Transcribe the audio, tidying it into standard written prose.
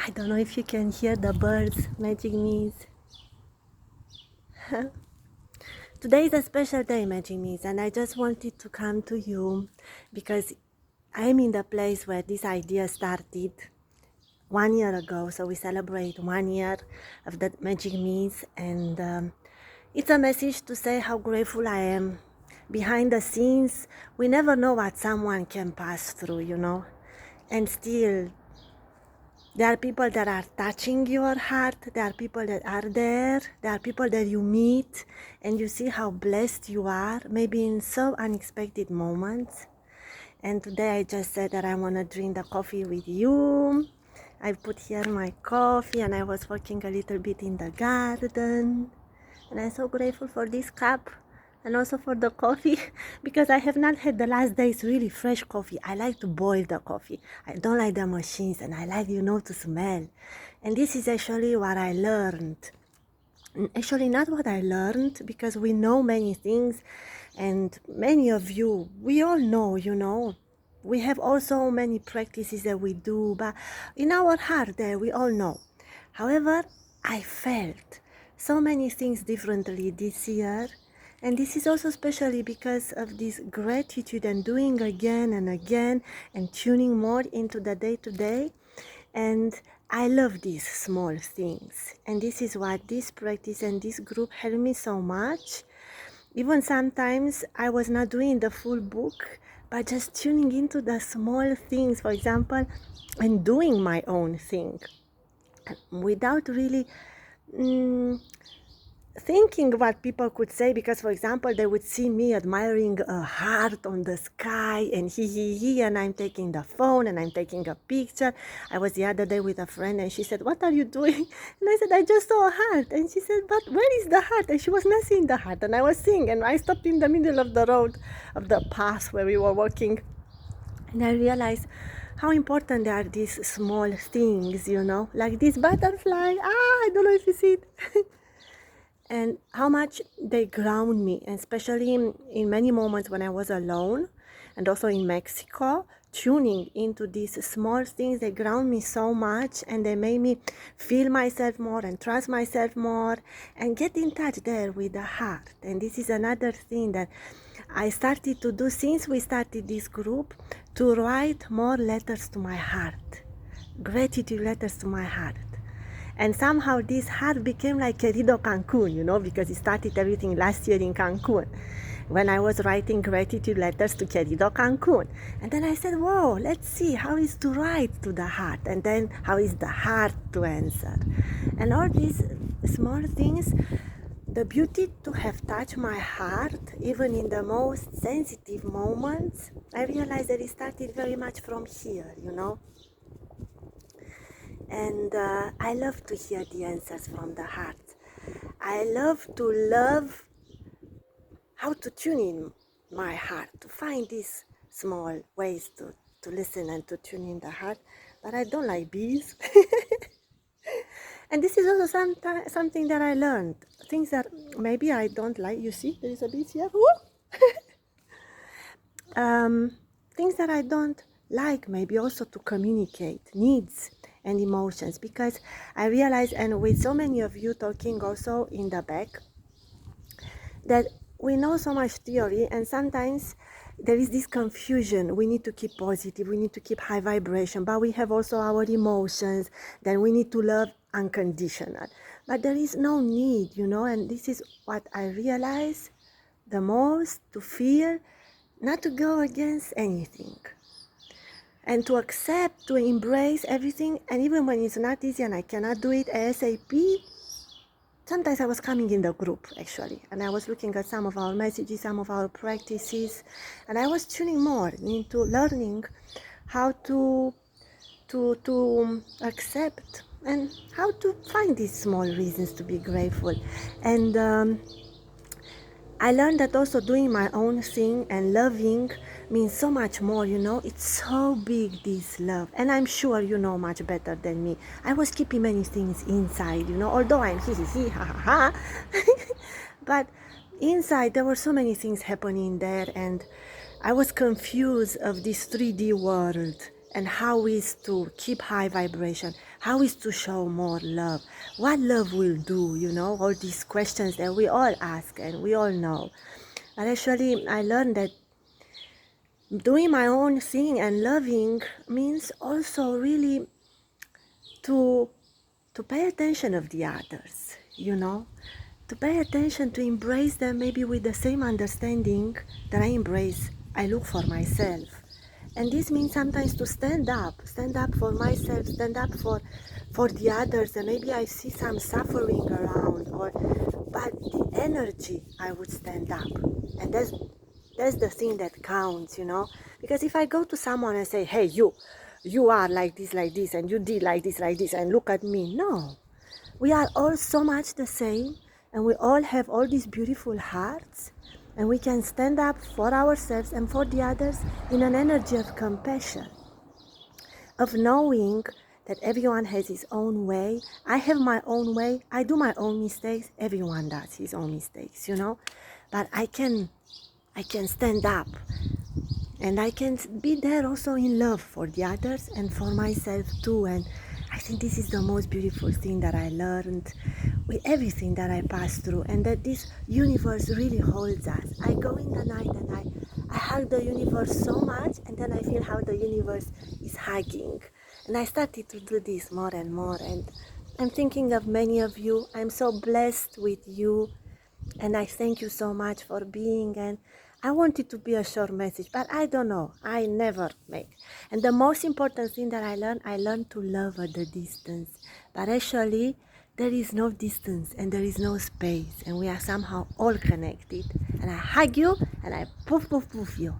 I don't know if you can hear the birds, Magic MEEE'S. Today is a special day, Magic MEEE'S, and I just wanted to come to you because I'm in the place where this idea started 1 year ago. So we celebrate 1 year of the Magic MEEE'S, and it's a message to say how grateful I am. Behind the scenes, we never know what someone can pass through, and still there are people that are touching your heart. There are people that are there. There are people that you meet and you see how blessed you are, maybe in so unexpected moments. And today I just said that I want to drink the coffee with you. I put here my coffee and I was walking a little bit in the garden. And I'm so grateful for this cup and also for the coffee because I have not had the last days really fresh coffee. I like to boil the coffee. I don't like the machines, and I like, to smell. And this is actually what I learned. Actually, not what I learned, because we know many things, and many of you, we all know, we have also many practices that we do, but in our heart there, we all know. However, I felt so many things differently this year. And this is also especially because of this gratitude and doing again and again and tuning more into the day-to-day. And I love these small things. And this is what this practice and this group helped me so much. Even sometimes I was not doing the full book, but just tuning into the small things, for example, and doing my own thing without really thinking what people could say, because, for example, they would see me admiring a heart on the sky and he, and I'm taking the phone and I'm taking a picture. I was the other day with a friend and she said, "What are you doing?" And I said, "I just saw a heart." And she said, "But where is the heart?" And she was not seeing the heart, and I was seeing, and I stopped in the middle of the road, of the path where we were walking, and I realized how important are these small things, like this butterfly. I don't know if you see it. And how much they ground me, and especially in many moments when I was alone, and also in Mexico, tuning into these small things, they ground me so much, and they made me feel myself more and trust myself more and get in touch there with the heart. And this is another thing that I started to do since we started this group, to write more letters to my heart, gratitude letters to my heart. And somehow this heart became like Querido Cancun, because it started everything last year in Cancun, when I was writing gratitude letters to Querido Cancun. And then I said, whoa, let's see how is to write to the heart, and then how is the heart to answer. And all these small things, the beauty to have touched my heart, even in the most sensitive moments, I realized that it started very much from here, And I love to hear the answers from the heart. I love how to tune in my heart, to find these small ways to listen and to tune in the heart. But I don't like bees. And this is also something that I learned. Things that maybe I don't like. You see, there is a bee here. Things that I don't like, maybe also to communicate needs and emotions, because I realize, and with so many of you talking also in the back, that we know so much theory, and sometimes there is this confusion. We need to keep positive, we need to keep high vibration, but we have also our emotions, then we need to love unconditional. But there is no need, and this is what I realize the most, to feel not to go against anything, and to accept, to embrace everything. And even when it's not easy and I cannot do it ASAP, sometimes I was coming in the group, actually, and I was looking at some of our messages, some of our practices, and I was tuning more into learning how to accept and how to find these small reasons to be grateful. And I learned that also doing my own thing and loving means so much more, It's so big, this love. And I'm sure you know much better than me. I was keeping many things inside, although I'm hee, ha, ha, ha. But inside there were so many things happening there, and I was confused of this 3D world. and how is to keep high vibration, how is to show more love, what love will do, you know, all these questions that we all ask and we all know. But actually I learned that doing my own thing and loving means also really to pay attention of the others, you know, to pay attention, to embrace them maybe with the same understanding that I look for myself. And this means sometimes to stand up for myself, stand up for the others, and maybe I see some suffering around, but the energy, I would stand up. And that's the thing that counts, you know, because if I go to someone and say, hey, you are like this, and you did like this, and look at me. No, we are all so much the same, and we all have all these beautiful hearts, and we can stand up for ourselves and for the others in an energy of compassion, of knowing that everyone has his own way. I have my own way. I do my own mistakes. Everyone does his own mistakes, you know, but I can stand up. And I can be there also in love for the others and for myself too. And I think this is the most beautiful thing that I learned with everything that I passed through, and that this universe really holds us. I go in the night and I hug the universe so much, and then I feel how the universe is hugging. And I started to do this more and more. And I'm thinking of many of you. I'm so blessed with you. And I thank you so much for being. And I wanted to be a short message, but I don't know. I never make. And the most important thing that I learned to love at the distance. But actually, there is no distance and there is no space. And we are somehow all connected. And I hug you and I poof, poof, poof you.